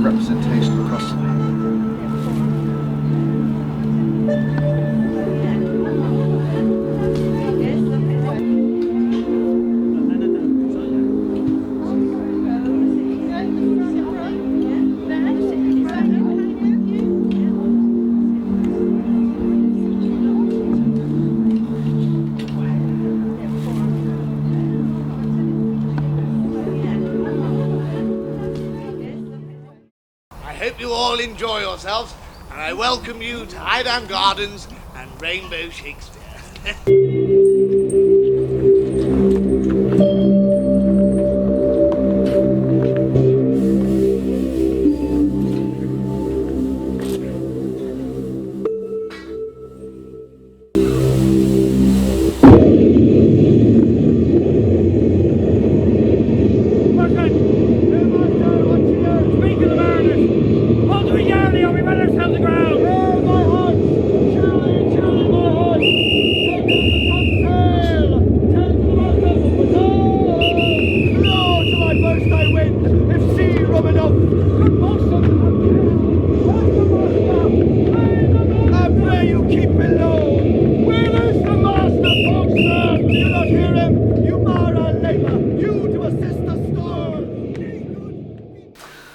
representation across the I hope you all enjoy yourselves, and I welcome you to Highdown Gardens and Rainbow Shakespeare.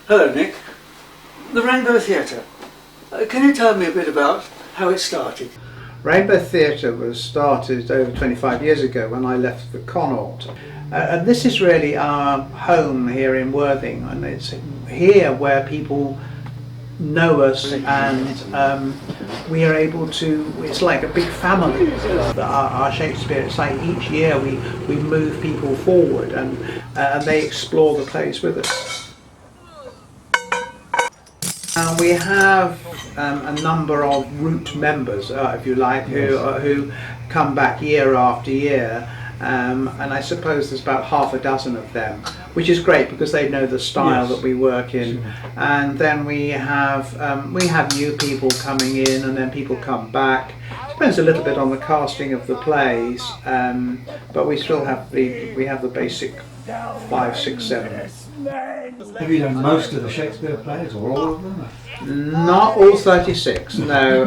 Hello, Nick. The Rainbow Theatre. Can you tell me a bit about how it started? Rainbow Theatre was started over 25 years ago when I left the Connaught. And this is really our home here in Worthing, and it's here where people know us, and we are able to, it's like a big family. Our Shakespeare, it's like each year we move people forward and they explore the plays with us. We have a number of root members, if you like, who come back year after year, and I suppose there's about half a dozen of them, which is great because they know the style that we work in. And then we have new people coming in, and then people come back. Depends a little bit on the casting of the plays, but we still have the basic 5, 6, 7. Have you done most of the Shakespeare plays, or all of them? Not all 36, no.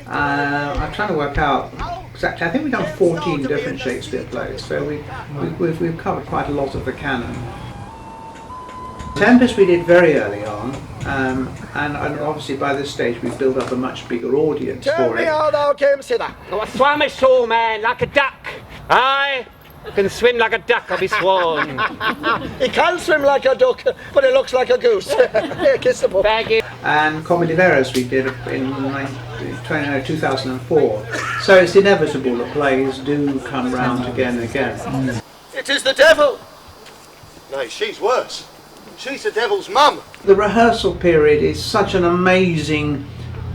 I'm trying to work out exactly. I think we've done 14 different Shakespeare plays, so we've covered quite a lot of the canon. Tempest we did very early on, and obviously by this stage we've built up a much bigger audience Tell for me it. how thou camest hither. Oh, I swam ashore, man, like a duck. Aye, I can swim like a duck, I'll be sworn. He can swim like a duck, but he looks like a goose. Here, kiss the book. Thank you. And Comedy Veras we did in 2004. So it's inevitable that plays do come round again and again. It is the devil. No, she's worse. She's the devil's mum. The rehearsal period is such an amazing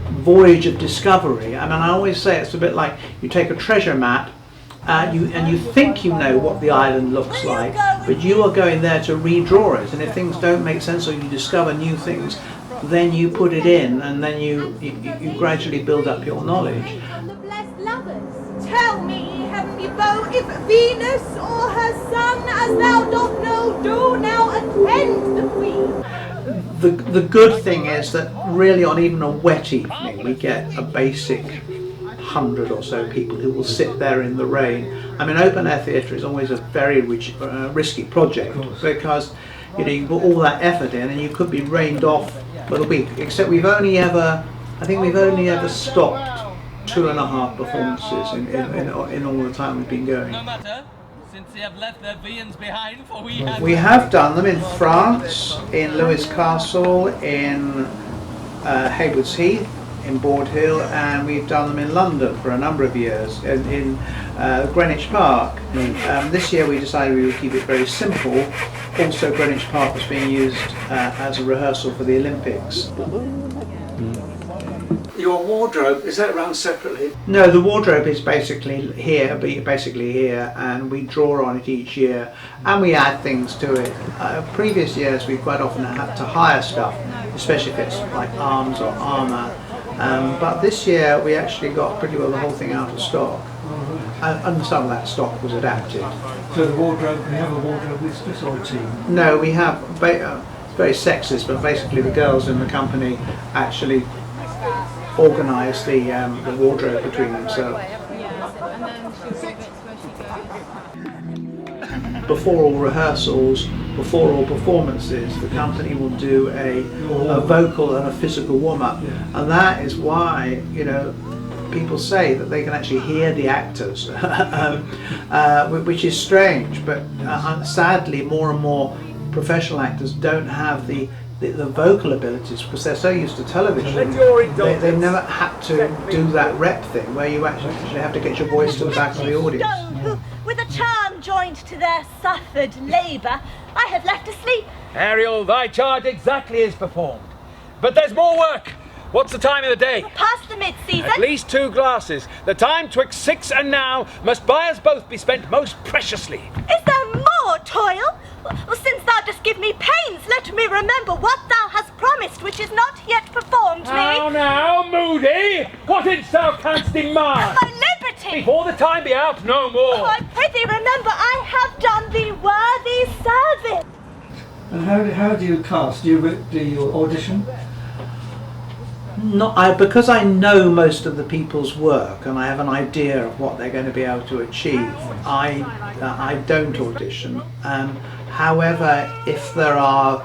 voyage of discovery. I mean, I always say it's a bit like you take a treasure map and you think you know what the island looks like, but you are going there to redraw it, and if things don't make sense or you discover new things, then you put it in, and then you gradually build up your knowledge. The blessed lovers, tell me, heavenly bow, if Venus or her son, as thou dost know, do now attend the Queen. The good thing is that really on even a wet evening we get a basic 100 or so people who will sit there in the rain. I mean, open air theatre is always a very risky project because you put all that effort in and you could be rained off for a week. Except I think we've only ever stopped 2.5 performances in all the time we've been going. No matter, since they have left their viands behind, for we have done them in France, in Lewes Castle, in Haywards Heath, in Board Hill, and we've done them in London for a number of years, in Greenwich Park. This year we decided we would keep it very simple. Also, Greenwich Park was being used as a rehearsal for the Olympics. Your wardrobe, is that run separately? No, the wardrobe is basically here, and we draw on it each year, and we add things to it. Previous years we quite often had to hire stuff, especially if it's like arms or armour. But this year we actually got pretty well the whole thing out of stock, and some of that stock was adapted. So the wardrobe, we have a wardrobe mistress or a team? No, we have very sexist, but basically the girls in the company actually organise the wardrobe between themselves. Before all rehearsals, before all performances, the company will do a vocal and a physical warm-up, and that is why, you know, people say that they can actually hear the actors, which is strange, but sadly more and more professional actors don't have the vocal abilities because they're so used to television. They've never had to do that rep thing where you actually have to get your voice to the back of the audience. Who, with a charm joined to their suffered labour, I have left asleep. Ariel, thy charge exactly is performed. But there's more work. What's the time of the day? Past the mid-season. At least 2 glasses. The time 'twixt 6 and now must by us both be spent most preciously. Is there more toil? Well, since thou dost give me pains, let me remember what thou hast promised, which is not yet performed me. Now, Moody, what didst thou canst demand? My liberty. Before the time be out, no more. Oh, I prithee remember I have done thee worthy service. And how do you cast? Do you audition? Because I know most of the people's work and I have an idea of what they're going to be able to achieve, I don't audition. However, if there are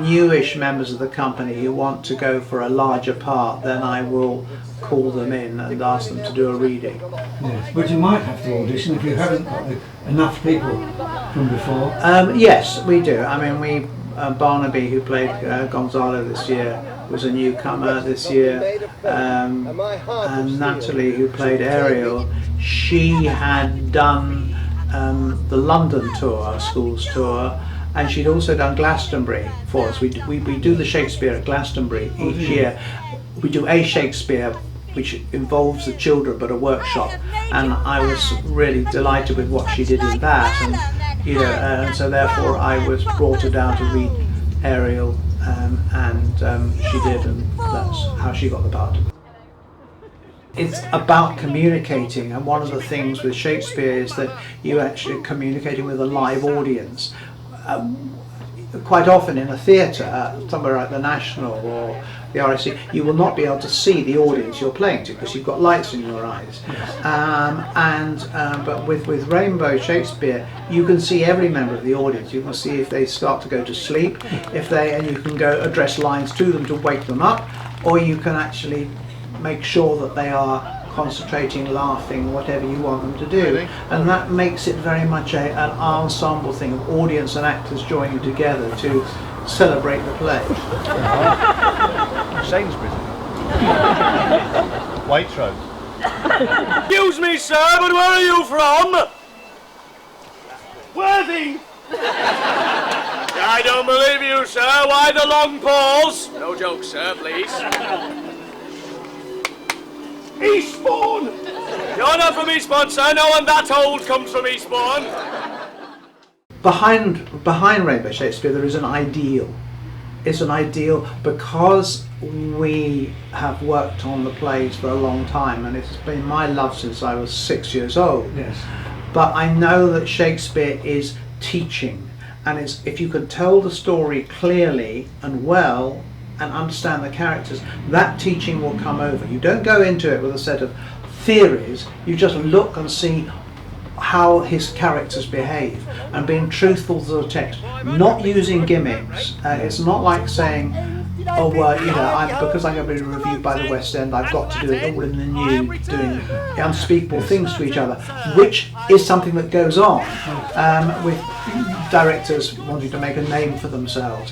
newish members of the company who want to go for a larger part, then I will call them in and ask them to do a reading. Yes, but you might have to audition if you haven't got enough people from before. Yes, we do. I mean, Barnaby, who played Gonzalo this year, was a newcomer this year, and Natalie, who played Ariel, she had done the London tour, our school's tour, and she'd also done Glastonbury for us. We do the Shakespeare at Glastonbury each year. We do a Shakespeare which involves the children but a workshop, and I was really delighted with what she did in that, and you know, and so therefore I was brought her down to read Ariel, and she did, and that's how she got the part. It's about communicating, and one of the things with Shakespeare is that you're actually communicating with a live audience. Quite often in a theatre, somewhere like the National or the RSC, you will not be able to see the audience you're playing to because you've got lights in your eyes. But with Rainbow Shakespeare, you can see every member of the audience. You can see if they start to go to sleep, and you can go address lines to them to wake them up, or you can actually make sure that they are concentrating, laughing, whatever you want them to do, and that makes it very much an ensemble thing of audience and actors joining together to celebrate the play. Sainsbury's. Waitrose. Excuse me, sir, but where are you from? Worthing. I don't believe you, sir. Why the long pause? No joke, sir, please. Eastbourne! You're not from Eastbourne, sir. No one that old comes from Eastbourne. Behind Rainbow Shakespeare there is an ideal. It's an ideal because we have worked on the plays for a long time, and it's been my love since I was 6 years old. Yes. But I know that Shakespeare is teaching, and if you can tell the story clearly and well and understand the characters, that teaching will come over. You don't go into it with a set of theories, you just look and see how his characters behave and being truthful to the text, not using gimmicks. It's not like saying, oh well, you know, because I'm going to be reviewed by the West End, I've got to do it all in the nude, doing unspeakable things to each other, which is something that goes on with directors wanting to make a name for themselves.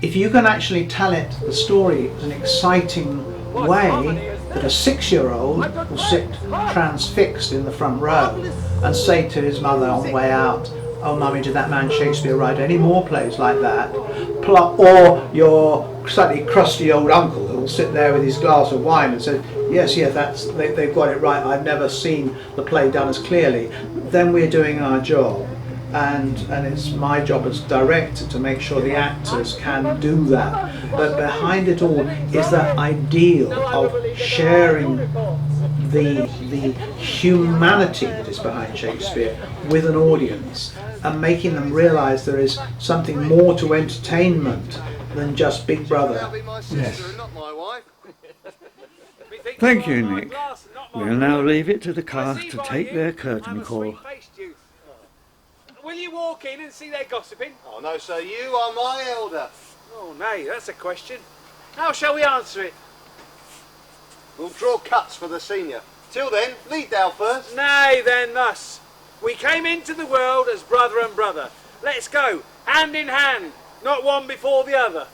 If you can actually tell the story in an exciting way, that a 6-year-old will sit transfixed in the front row and say to his mother on the way out, oh mummy, did that man Shakespeare write any more plays like that? Or your slightly crusty old uncle who will sit there with his glass of wine and say, yes, they've got it right, I've never seen the play done as clearly. Then we're doing our job. And it's my job as director to make sure the actors can do that. But behind it all is that ideal of sharing the humanity that is behind Shakespeare with an audience and making them realise there is something more to entertainment than just Big Brother. That'll be my sister Yes. and not my wife. Thank you, Nick. We'll now leave it to the cast to take their curtain call. Will you walk in and see their gossiping? Oh no, sir, you are my elder. Oh, nay, that's a question. How shall we answer it? We'll draw cuts for the senior. Till then, lead thou first. Nay, then thus. We came into the world as brother and brother. Let's go, hand in hand, not one before the other.